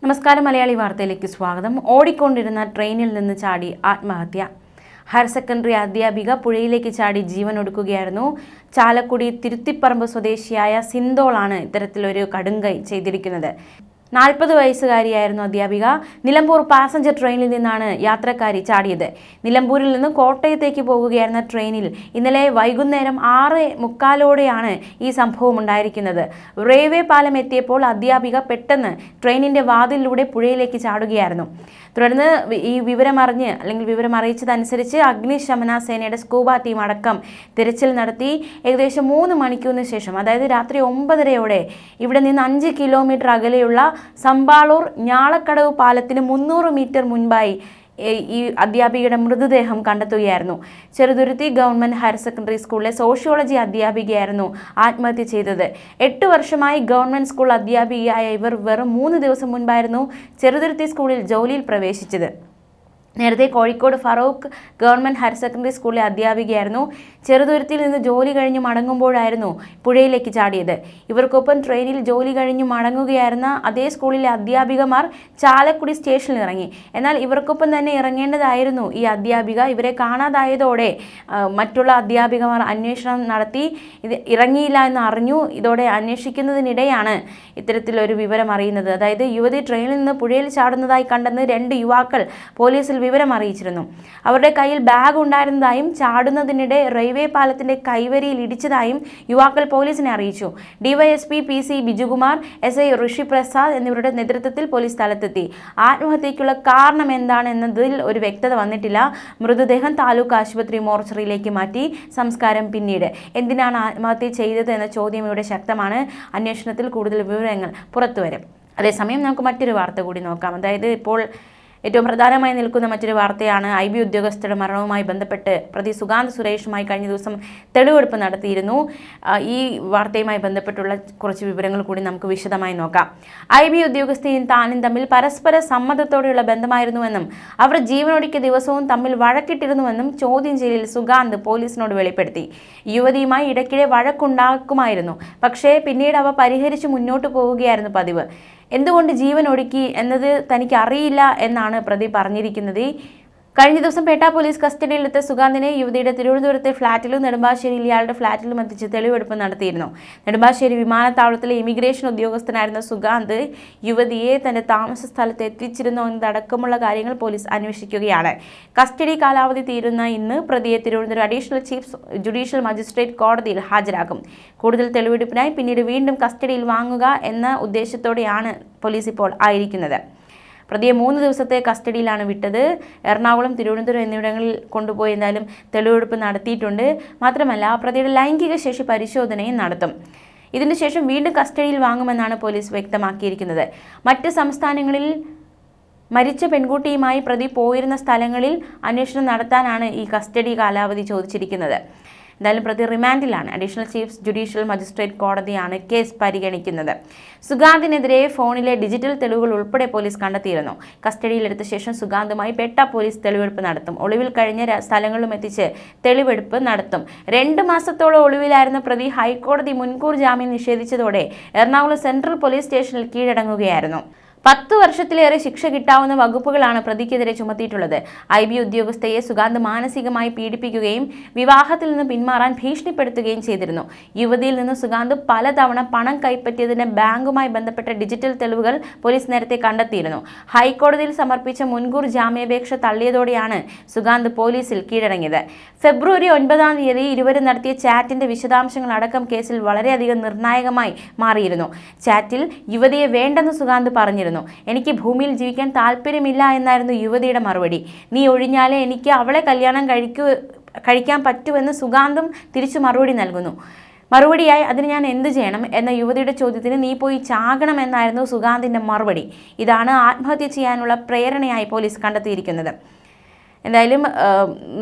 നമസ്കാരം. മലയാളി വാർത്തയിലേക്ക് സ്വാഗതം. ഓടിക്കൊണ്ടിരുന്ന ട്രെയിനിൽ നിന്ന് ചാടി ആത്മഹത്യ. ഹയർ സെക്കൻഡറി അധ്യാപിക പുഴയിലേക്ക് ചാടി ജീവനൊടുക്കുകയായിരുന്നു. ചാലക്കുടി തിരുത്തിപ്പറമ്പ് സ്വദേശിയായ സിന്തോളാണ് ഇത്തരത്തിലൊരു കടുങ്കൈ ചെയ്തിരിക്കുന്നത്. 40 വയസ്സുകാരിയായിരുന്നു അധ്യാപിക. നിലമ്പൂർ പാസഞ്ചർ ട്രെയിനിൽ നിന്നാണ് യാത്രക്കാരി ചാടിയത്. നിലമ്പൂരിൽ നിന്ന് കോട്ടയത്തേക്ക് പോകുകയായിരുന്ന ട്രെയിനിൽ ഇന്നലെ വൈകുന്നേരം 6:45 ഈ സംഭവം ഉണ്ടായിരിക്കുന്നത്. റെയിൽവേ പാലം എത്തിയപ്പോൾ അധ്യാപിക പെട്ടെന്ന് ട്രെയിനിന്റെ വാതിലിലൂടെ പുഴയിലേക്ക് ചാടുകയായിരുന്നു. തുടർന്ന് ഈ വിവരം അറിയിച്ചതനുസരിച്ച് അഗ്നിശമന സേനയുടെ സ്കൂബ ടീം അടക്കം തിരച്ചിൽ നടത്തി. ഏകദേശം 3 മണിക്കൂറിന് ശേഷം, അതായത് രാത്രി 9:30 ഇവിടെ നിന്ന് 5 കിലോമീറ്റർ അകലെയുള്ള സമ്പാളൂർ ഞാളക്കടവ് പാലത്തിന് 300 മീറ്റർ മുൻപായി ഈ അധ്യാപികയുടെ മൃതദേഹം കണ്ടെത്തുകയായിരുന്നു. ചെറുതുരുത്തി ഗവൺമെന്റ് ഹയർ സെക്കൻഡറി സ്കൂളിലെ സോഷ്യോളജി അധ്യാപികയായിരുന്നു ആത്മഹത്യ ചെയ്തത്. 8 വർഷമായി ഗവൺമെന്റ് സ്കൂൾ അധ്യാപികയായ ഇവർ വെറും 3 ദിവസം മുൻപായിരുന്നു ചെറുതുരുത്തി സ്കൂളിൽ ജോലിയിൽ പ്രവേശിച്ചത്. നേരത്തെ Kozhikode Farook government higher secondary സ്കൂളിലെ അധ്യാപികയായിരുന്നു. ചെറുതുരുത്തിയിൽ നിന്ന് ജോലി കഴിഞ്ഞ് മടങ്ങുമ്പോഴായിരുന്നു പുഴയിലേക്ക് ചാടിയത്. ഇവർക്കൊപ്പം ട്രെയിനിൽ ജോലി കഴിഞ്ഞ് മടങ്ങുകയായിരുന്ന അതേ സ്കൂളിലെ അധ്യാപികമാർ ചാലക്കുടി സ്റ്റേഷനിൽ ഇറങ്ങി. എന്നാൽ ഇവർക്കൊപ്പം തന്നെ ഇറങ്ങേണ്ടതായിരുന്നു ഈ അധ്യാപിക. ഇവരെ കാണാതായതോടെ മറ്റുള്ള അധ്യാപികമാർ അന്വേഷണം നടത്തി. ഇത് ഇറങ്ങിയില്ല എന്ന് അറിഞ്ഞു. ഇതോടെ അന്വേഷിക്കുന്നതിനിടെയാണ് ഇത്തരത്തിലൊരു വിവരം അറിയുന്നത്. അതായത് യുവതി ട്രെയിനിൽ നിന്ന് പുഴയിൽ ചാടുന്നതായി കണ്ടെന്ന് 2 യുവാക്കൾ പോലീസിൽ വിവരം അറിയിച്ചിരുന്നു. അവരുടെ കയ്യിൽ ബാഗ് ഉണ്ടായിരുന്നതായും ചാടുന്നതിനിടെ റെയിൽവേ പാലത്തിന്റെ കൈവരിയിൽ ഇടിച്ചതായും യുവാക്കൾ പോലീസിനെ അറിയിച്ചു. ഡിവൈഎസ്പി PC ബിജുകുമാർ, SI ഋഷി പ്രസാദ് എന്നിവരുടെ നേതൃത്വത്തിൽ പോലീസ് സ്ഥലത്തെത്തി. ആത്മഹത്യയ്ക്കുള്ള കാരണം എന്താണ് എന്നതിൽ ഒരു വ്യക്തത വന്നിട്ടില്ല. മൃതദേഹം താലൂക്ക് ആശുപത്രി മോർച്ചറിയിലേക്ക് മാറ്റി. സംസ്കാരം പിന്നീട്. എന്തിനാണ് ആത്മഹത്യ ചെയ്തത് എന്ന ചോദ്യം ഇവിടെ ശക്തമാണ്. അന്വേഷണത്തിൽ കൂടുതൽ വിവരങ്ങൾ പുറത്തുവരും. അതേസമയം നമുക്ക് മറ്റൊരു വാർത്ത കൂടി നോക്കാം. അതായത് ഇപ്പോൾ ഏറ്റവും പ്രധാനമായി നിൽക്കുന്ന മറ്റൊരു വാർത്തയാണ് IB ഉദ്യോഗസ്ഥരുടെ മരണവുമായി ബന്ധപ്പെട്ട് പ്രതി സുഗാന്ത് സുരേഷുമായി കഴിഞ്ഞ ദിവസം തെളിവെടുപ്പ് നടത്തിയിരുന്നു. ഈ വാർത്തയുമായി ബന്ധപ്പെട്ടുള്ള കുറച്ച് വിവരങ്ങൾ കൂടി നമുക്ക് വിശദമായി നോക്കാം. IB ഉദ്യോഗസ്ഥയും താനും തമ്മിൽ പരസ്പര സമ്മതത്തോടെയുള്ള ബന്ധമായിരുന്നുവെന്നും അവർ ജീവനൊടുക്കിയ ദിവസവും തമ്മിൽ വഴക്കിട്ടിരുന്നുവെന്നും ചോദ്യം ചെയ്യലിൽ സുഗാന്ത് പോലീസിനോട് വെളിപ്പെടുത്തി. യുവതിയുമായി ഇടയ്ക്കിടെ വഴക്കുണ്ടാക്കുമായിരുന്നു. പക്ഷേ പിന്നീട് അവ പരിഹരിച്ച് മുന്നോട്ട് പോവുകയായിരുന്നു പതിവ്. എന്തുകൊണ്ട് ജീവൻ ഒടുക്കി എന്നത് തനിക്ക് അറിയില്ല എന്നാണ് പ്രതി പറഞ്ഞിരിക്കുന്നത്. കഴിഞ്ഞ ദിവസം പേട്ട പോലീസ് കസ്റ്റഡിയിലെടുത്ത സുഗാന്തിനെ യുവതിയുടെ തിരുവനന്തപുരത്തെ ഫ്ളാറ്റിലും നെടുമ്പാശ്ശേരിയിൽ ഇയാളുടെ ഫ്ളാറ്റിലും എത്തിച്ച് തെളിവെടുപ്പ് നടത്തിയിരുന്നു. നെടുമ്പാശ്ശേരി വിമാനത്താവളത്തിലെ ഇമിഗ്രേഷൻ ഉദ്യോഗസ്ഥനായിരുന്ന സുഗാന്ത് യുവതിയെ തന്റെ താമസ സ്ഥലത്ത് എത്തിച്ചിരുന്നോ എന്നതടക്കമുള്ള കാര്യങ്ങൾ പോലീസ് അന്വേഷിക്കുകയാണ്. കസ്റ്റഡി കാലാവധി തീരുന്ന ഇന്ന് പ്രതിയെ Thiruvananthapuram additional chief judicial magistrate കോടതിയിൽ ഹാജരാക്കും. കൂടുതൽ തെളിവെടുപ്പിനായി പിന്നീട് വീണ്ടും കസ്റ്റഡിയിൽ വാങ്ങുക എന്ന ഉദ്ദേശത്തോടെയാണ് പോലീസ് ഇപ്പോൾ ആയിരിക്കുന്നത്. പ്രതിയെ 3 ദിവസത്തെ കസ്റ്റഡിയിലാണ് വിട്ടത്. എറണാകുളം, തിരുവനന്തപുരം എന്നിവിടങ്ങളിൽ കൊണ്ടുപോയി എന്തായാലും തെളിവെടുപ്പ് നടത്തിയിട്ടുണ്ട്. മാത്രമല്ല പ്രതിയുടെ ലൈംഗിക ശേഷി പരിശോധനയും നടത്തും. ഇതിനുശേഷം വീണ്ടും കസ്റ്റഡിയിൽ വാങ്ങുമെന്നാണ് പോലീസ് വ്യക്തമാക്കിയിരിക്കുന്നത്. മറ്റ് സംസ്ഥാനങ്ങളിൽ മരിച്ച പെൺകുട്ടിയുമായി പ്രതി പോയിരുന്ന സ്ഥലങ്ങളിൽ അന്വേഷണം നടത്താനാണ് ഈ കസ്റ്റഡി കാലാവധി ചോദിച്ചിരിക്കുന്നത്. എന്തായാലും പ്രതി റിമാൻഡിലാണ്. അഡീഷണൽ ചീഫ് ജുഡീഷ്യൽ മജിസ്ട്രേറ്റ് കോടതിയാണ് കേസ് പരിഗണിക്കുന്നത്. സുഗാന്തിനെതിരെ ഫോണിലെ ഡിജിറ്റൽ തെളിവുകൾ ഉൾപ്പെടെ പോലീസ് കണ്ടെത്തിയിരുന്നു. കസ്റ്റഡിയിലെടുത്ത ശേഷം സുഗാന്തുമായി പേട്ട പോലീസ് തെളിവെടുപ്പ് നടത്തും. ഒളിവിൽ കഴിഞ്ഞ സ്ഥലങ്ങളിലും എത്തിച്ച് തെളിവെടുപ്പ് നടത്തും. 2 മാസത്തോളം ഒളിവിലായിരുന്ന പ്രതി ഹൈക്കോടതി മുൻകൂർ ജാമ്യം നിഷേധിച്ചതോടെ എറണാകുളം സെൻട്രൽ പോലീസ് സ്റ്റേഷനിൽ കീഴടങ്ങുകയായിരുന്നു. 10 വർഷത്തിലേറെ ശിക്ഷ കിട്ടാവുന്ന വകുപ്പുകളാണ് പ്രതിക്കെതിരെ ചുമത്തിയിട്ടുള്ളത്. IB ഉദ്യോഗസ്ഥയെ സുഗാന്ത് മാനസികമായി പീഡിപ്പിക്കുകയും വിവാഹത്തിൽ നിന്ന് പിന്മാറാൻ ഭീഷണിപ്പെടുത്തുകയും ചെയ്തിരുന്നു. യുവതിയിൽ നിന്ന് സുഗാന്ത് പലതവണ പണം കൈപ്പറ്റിയതിന് ബാങ്കുമായി ബന്ധപ്പെട്ട ഡിജിറ്റൽ തെളിവുകൾ പോലീസ് നേരത്തെ കണ്ടെത്തിയിരുന്നു. ഹൈക്കോടതിയിൽ സമർപ്പിച്ച മുൻകൂർ ജാമ്യാപേക്ഷ തള്ളിയതോടെയാണ് സുഗാന്ത് പോലീസിൽ കീഴടങ്ങിയത്. ഫെബ്രുവരി 9 ഇരുവരും നടത്തിയ ചാറ്റിന്റെ വിശദാംശങ്ങൾ അടക്കം കേസിൽ വളരെയധികം നിർണായകമായി മാറിയിരുന്നു. ചാറ്റിൽ യുവതിയെ വേണ്ടെന്ന് സുഗാന്ത് പറഞ്ഞിരുന്നു. എനിക്ക് ഭൂമിയിൽ ജീവിക്കാൻ താല്പര്യമില്ല എന്നായിരുന്നു യുവതിയുടെ മറുപടി. നീ ഒഴിഞ്ഞാലേ എനിക്ക് അവളെ കല്യാണം കഴിക്കാൻ പറ്റുമെന്ന് സുഗാന്തും തിരിച്ചു മറുപടി നൽകുന്നു. മറുപടിയായി അതിന് ഞാൻ എന്ത് ചെയ്യണം എന്ന യുവതിയുടെ ചോദ്യത്തിന് നീ പോയി ചാകണം എന്നായിരുന്നു സുഗാന്തിന്റെ മറുപടി. ഇതാണ് ആത്മഹത്യ ചെയ്യാനുള്ള പ്രേരണയായി പോലീസ് കണ്ടെത്തിയിരിക്കുന്നത്. എന്തായാലും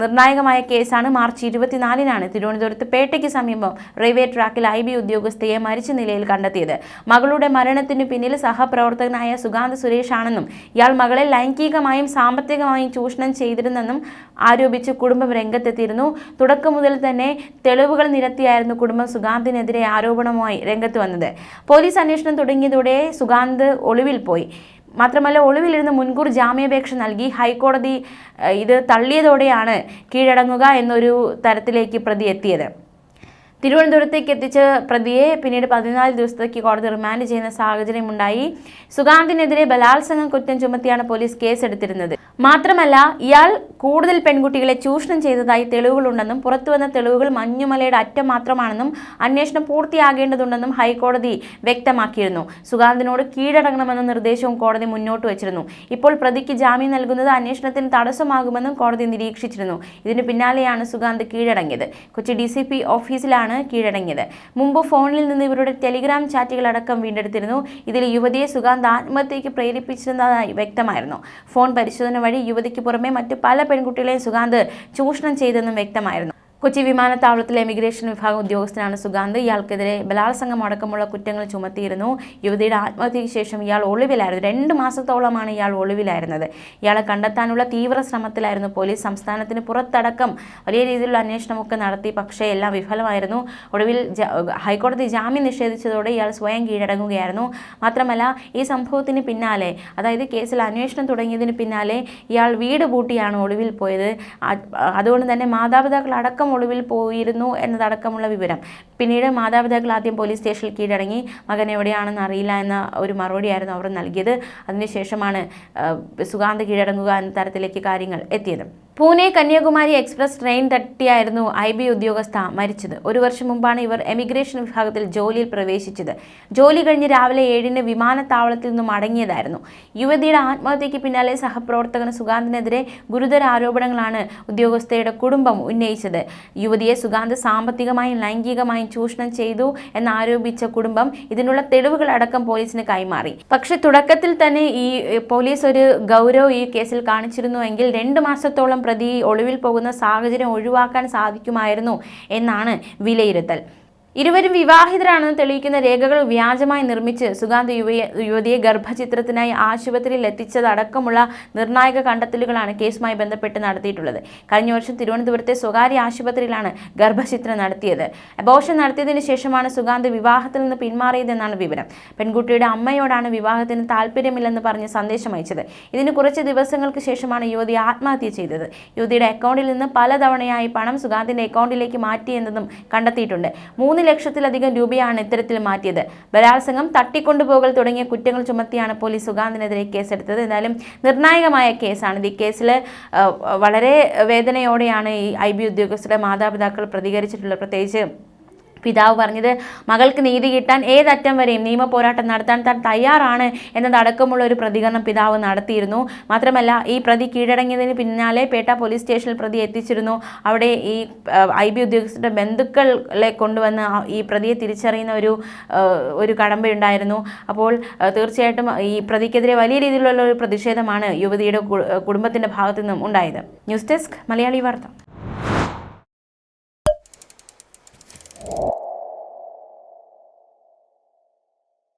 നിർണായകമായ കേസാണ്. മാർച്ച് 24 തിരുവനന്തപുരത്ത് പേട്ടയ്ക്ക് സമീപം റെയിൽവേ ട്രാക്കിൽ IB ഉദ്യോഗസ്ഥയെ മരിച്ച നിലയിൽ കണ്ടെത്തിയത്. മകളുടെ മരണത്തിന് പിന്നിൽ സഹപ്രവർത്തകനായ സുഗാന്ത് സുരേഷ് ആണെന്നും ഇയാൾ മകളെ ലൈംഗികമായും സാമ്പത്തികമായും ചൂഷണം ചെയ്തിരുന്നെന്നും ആരോപിച്ച് കുടുംബം രംഗത്തെത്തിയിരുന്നു. തുടക്കം മുതൽ തന്നെ തെളിവുകൾ നിരത്തിയായിരുന്നു കുടുംബം സുഗാന്തിനെതിരെ ആരോപണവുമായി രംഗത്ത് വന്നത്. പോലീസ് അന്വേഷണം തുടങ്ങിയതോടെ സുഗാന്ത് ഒളിവിൽ പോയി. മാത്രമല്ല ഒളിവിലിരുന്ന് മുൻകൂർ ജാമ്യാപേക്ഷ നൽകി ഹൈക്കോടതി ഇത് തള്ളിയതോടെയാണ് കീഴടങ്ങുക എന്നൊരു തരത്തിലേക്ക് പ്രതി എത്തിയത്. തിരുവനന്തപുരത്തേക്ക് എത്തിച്ച പ്രതിയെ പിന്നീട് 14 ദിവസത്തേക്ക് കോടതി റിമാൻഡ് ചെയ്യുന്ന സാഹചര്യമുണ്ടായി. സുഗാന്തിനെതിരെ ബലാത്സംഗം കുറ്റം ചുമത്തിയാണ് പോലീസ് കേസെടുത്തിരുന്നത്. മാത്രമല്ല ഇയാൾ കൂടുതൽ പെൺകുട്ടികളെ ചൂഷണം ചെയ്തതായി തെളിവുകളുണ്ടെന്നും പുറത്തുവന്ന തെളിവുകൾ മഞ്ഞുമലയുടെ അറ്റം മാത്രമാണെന്നും അന്വേഷണം പൂർത്തിയാകേണ്ടതുണ്ടെന്നും ഹൈക്കോടതി വ്യക്തമാക്കിയിരുന്നു. സുഗാന്തിനോട് കീഴടങ്ങണമെന്ന നിർദ്ദേശവും കോടതി മുന്നോട്ട് വച്ചിരുന്നു. ഇപ്പോൾ പ്രതിക്ക് ജാമ്യം നൽകുന്നത് അന്വേഷണത്തിന് തടസ്സമാകുമെന്നും കോടതി നിരീക്ഷിച്ചിരുന്നു. ഇതിന് പിന്നാലെയാണ് സുഗാന്ത് കീഴടങ്ങിയത്. കൊച്ചി DCP ഓഫീസിലാണ് കീഴടങ്ങിയത്. മുമ്പ് ഫോണിൽ നിന്ന് ഇവരുടെ ടെലിഗ്രാം ചാറ്റുകൾ അടക്കം വീണ്ടെടുത്തിരുന്നു. ഇതിൽ യുവതിയെ സുഗാന്ത് ആത്മഹത്യയ്ക്ക് പ്രേരിപ്പിച്ചിരുന്നതായി വ്യക്തമായിരുന്നു. ഫോൺ പരിശോധന വഴി യുവതിക്ക് പുറമെ മറ്റു പല പെൺകുട്ടികളെയും സുഗാന്ത് ചൂഷണം ചെയ്തെന്നും വ്യക്തമായിരുന്നു. കൊച്ചി വിമാനത്താവളത്തിലെ ഇമിഗ്രേഷൻ വിഭാഗം ഉദ്യോഗസ്ഥനാണ് സുഗാന്ത്. ഇയാൾക്കെതിരെ ബലാത്സംഗം അടക്കമുള്ള കുറ്റങ്ങൾ ചുമത്തിയിരുന്നു. യുവതിയുടെ ആത്മഹത്യയ്ക്ക് ശേഷം ഇയാൾ ഒളിവിലായിരുന്നു. 2 മാസത്തോളമാണ് ഇയാൾ ഒളിവിലായിരുന്നത്. ഇയാളെ കണ്ടെത്താനുള്ള തീവ്ര ശ്രമത്തിലായിരുന്നു പോലീസ്. സംസ്ഥാനത്തിന് പുറത്തടക്കം വലിയ രീതിയിലുള്ള അന്വേഷണമൊക്കെ നടത്തി. പക്ഷേ എല്ലാം വിഫലമായിരുന്നു. ഒടുവിൽ ഹൈക്കോടതി ജാമ്യം നിഷേധിച്ചതോടെ ഇയാൾ സ്വയം കീഴടങ്ങുകയായിരുന്നു. മാത്രമല്ല ഈ സംഭവത്തിന് പിന്നാലെ, അതായത് കേസിൽ അന്വേഷണം തുടങ്ങിയതിന് പിന്നാലെ ഇയാൾ വീട് പൂട്ടിയാണ് ഒളിവിൽ പോയത്. അതുകൊണ്ട് തന്നെ മാതാപിതാക്കൾ അടക്കം ഒളിവിൽ പോയിരുന്നു എന്നതടക്കമുള്ള വിവരം. പിന്നീട് മാതാപിതാക്കൾ ആദ്യം പോലീസ് സ്റ്റേഷനിൽ കീഴടങ്ങി. മകൻ എവിടെയാണെന്ന് അറിയില്ല എന്ന ഒരു മറുപടിയായിരുന്നു അവർ നൽകിയത്. അതിനുശേഷമാണ് സുഗാന്ത് കീഴടങ്ങുക എന്ന തരത്തിലേക്ക് കാര്യങ്ങൾ എത്തിയത്. പൂനെ കന്യാകുമാരി എക്സ്പ്രസ് ട്രെയിൻ തട്ടിയായിരുന്നു IB ഉദ്യോഗസ്ഥ മരിച്ചത്. 1 വർഷം മുമ്പാണ് ഇവർ എമിഗ്രേഷൻ വിഭാഗത്തിൽ ജോലിയിൽ പ്രവേശിച്ചത്. ജോലി കഴിഞ്ഞ് രാവിലെ 7-ന് വിമാനത്താവളത്തിൽ നിന്നും മടങ്ങിയതായിരുന്നു. യുവതിയുടെ ആത്മഹത്യയ്ക്ക് പിന്നാലെ സഹപ്രവർത്തകൻ സുഗാന്തിനെതിരെ ഗുരുതര ആരോപണങ്ങളാണ് ഉദ്യോഗസ്ഥയുടെ കുടുംബം ഉന്നയിച്ചത്. യുവതിയെ സുഗാന്ത് സാമ്പത്തികമായും ലൈംഗികമായും ചൂഷണം ചെയ്തു എന്നാരോപിച്ച കുടുംബം ഇതിനുള്ള തെളിവുകൾ അടക്കം പോലീസിന് കൈമാറി. പക്ഷെ തുടക്കത്തിൽ തന്നെ ഈ പോലീസ് ഒരു ഗൗരവം ഈ കേസിൽ കാണിച്ചിരുന്നുവെങ്കിൽ 2 മാസത്തോളം പ്രതി ഒളിവിൽ പോകുന്ന സാഹചര്യം ഒഴിവാക്കാൻ സാധിക്കുമായിരുന്നു എന്നാണ് വിലയിരുത്തൽ. ഇരുവരും വിവാഹിതരാണെന്ന് തെളിയിക്കുന്ന രേഖകൾ വ്യാജമായി നിർമ്മിച്ച് സുഗാന്ത് യുവതിയെ ഗർഭചിത്രത്തിനായി ആശുപത്രിയിൽ എത്തിച്ചതടക്കമുള്ള നിർണായക കണ്ടെത്തലുകളാണ് കേസുമായി ബന്ധപ്പെട്ട് നടത്തിയിട്ടുള്ളത്. കഴിഞ്ഞ വർഷം തിരുവനന്തപുരത്തെ സ്വകാര്യ ആശുപത്രിയിലാണ് ഗർഭചിത്രം നടത്തിയത്. അബോർഷൻ നടത്തിയതിനു ശേഷമാണ് സുഗാന്ത് വിവാഹത്തിൽ നിന്ന് പിന്മാറിയതെന്നാണ് വിവരം. പെൺകുട്ടിയുടെ അമ്മയോടാണ് വിവാഹത്തിന് താല്പര്യമില്ലെന്ന് പറഞ്ഞ് സന്ദേശം അയച്ചത്. ഇതിന് കുറച്ച് ദിവസങ്ങൾക്ക് ശേഷമാണ് യുവതി ആത്മഹത്യ ചെയ്തത്. യുവതിയുടെ അക്കൗണ്ടിൽ നിന്ന് പലതവണയായി പണം സുഗാന്തിന്റെ അക്കൗണ്ടിലേക്ക് മാറ്റിയെന്നതും കണ്ടെത്തിയിട്ടുണ്ട്. 3 ലക്ഷത്തിലധികം രൂപയാണ് ഇത്തരത്തിൽ മാറ്റിയത്. ബലാത്സംഗം, തട്ടിക്കൊണ്ടുപോകൽ തുടങ്ങിയ കുറ്റങ്ങൾ ചുമത്തിയാണ് പോലീസ് സുഗാന്തിനെതിരെ കേസെടുത്തത്. എന്നാലും നിർണായകമായ കേസാണ്. ഈ കേസിൽ വളരെ വേദനയോടെയാണ് ഈ IB ഉദ്യോഗസ്ഥരുടെ മാതാപിതാക്കൾ പ്രതികരിച്ചിട്ടുള്ളത്. പ്രത്യേകിച്ച് പിതാവ് പറഞ്ഞത് മകൾക്ക് നീതി കിട്ടാൻ ഏതറ്റം വരെയും നിയമ പോരാട്ടം നടത്താൻ താൻ തയ്യാറാണ് എന്നതടക്കമുള്ള ഒരു പ്രതികരണം പിതാവ് നടത്തിയിരുന്നു. മാത്രമല്ല ഈ പ്രതി കീഴടങ്ങിയതിന് പിന്നാലെ പേട്ട പോലീസ് സ്റ്റേഷനിൽ പ്രതി എത്തിച്ചിരുന്നു. അവിടെ ഈ IB ഉദ്യോഗസ്ഥരുടെ ബന്ധുക്കളെ കൊണ്ടുവന്ന് ഈ പ്രതിയെ തിരിച്ചറിയുന്ന ഒരു കടമ്പയുണ്ടായിരുന്നു. അപ്പോൾ തീർച്ചയായിട്ടും ഈ പ്രതിക്കെതിരെ വലിയ രീതിയിലുള്ള ഒരു പ്രതിഷേധമാണ് യുവതിയുടെ കുടുംബത്തിൻ്റെ ഭാഗത്തു നിന്നും ഉണ്ടായത്. ന്യൂസ് ഡെസ്ക് മലയാളി വാർത്ത.